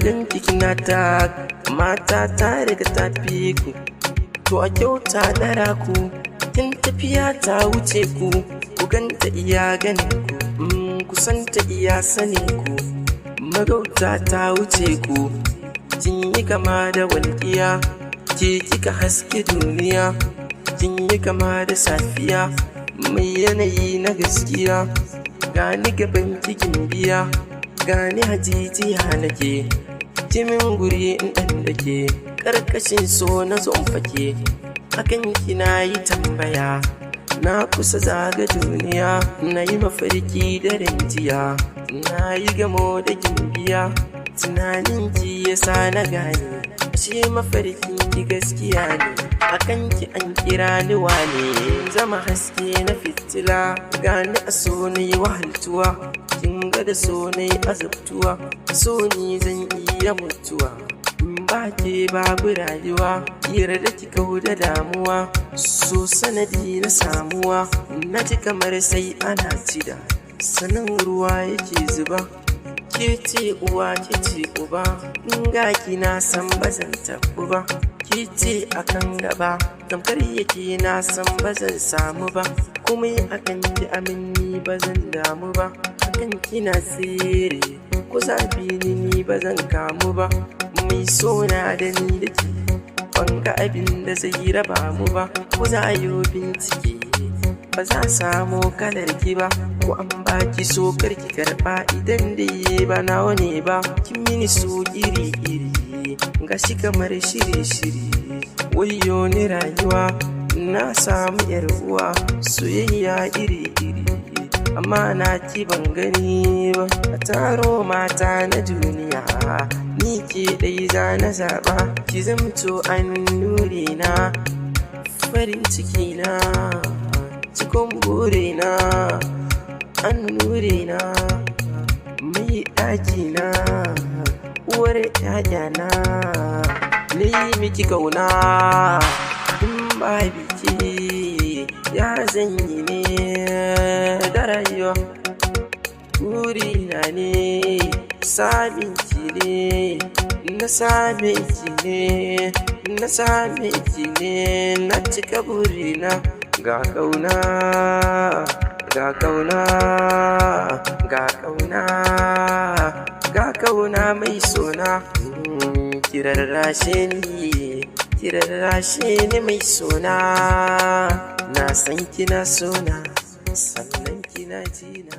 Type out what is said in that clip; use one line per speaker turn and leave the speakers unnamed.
ganki kina ta mata ta riga ta fi ku, to a kyauta dara ku, kin tafiya ta wuce ku ganta iya ganin ku, kusanta iya sanin ku, magauta ta wuce ku, kin yi kama da walƙiya, ke kika haske duniya, kin yi kama da safiya mai yanayi na gaskiya, gani gaban cikin biya, gani hajijiya nake, jimin guri in ɗan dake, ƙarƙashin so na fake, akan kina yi tambaya, na kusa zaga duniya, na yi mafarki da jiya, na yi gamo da gimbiya, tunanin ki yasa na gane, ashe mafarkin ki gaskiya ne, akan ki an kira ni wane, zama haske na fitila, gani a so na yi wahaltuwa, kin ga da so na yi azabtuwa, so ni zan iya mutuwa, ba ke babu rayuwa, yarda ki kau da damuwa, so sanadi na samuwa, na ji kamar sai ana cida, sanin ruwa yake zuba, ke ce uwa ke ce uba, in ga ki na san bazan tabu ba, ke ce akan gaba, tamkar yake na san bazan samu ba, kuma akan ki aminni bazan damu ba, akan kina tsere, ku zabi ni bazan kamu ba, mai sona da ni da ke, banga abin da zai raba mu ba, ku za a yi bincike, ba za a samu kalar ki ba, ko an baki so karki karba, idan da yi ba nawa ne ba, kin mini so iri-iri, gashi kamar shiri-shiri, wayo ni rayuwa, na samu yar uwa, soyayya iri-iri, amma na ki ban gani ba, a taro mata na duniya, ni ke ɗai za na zaɓa, ki zamto an nuri na, farin ciki na, cikin buri na, an nuri na, mai ɗaki na, uwar ƴaƴa na, ni miki kauna, in ba biki ya zan yi ne da rayuwa, burina ne samin ki ne, na same ki ne, na same ki ne, na cika burina, ga kauna, ga kauna, ga kauna, ga kauna mai sona, ki rarrashe ni mai sona, na san kina sona, sannan kina jina.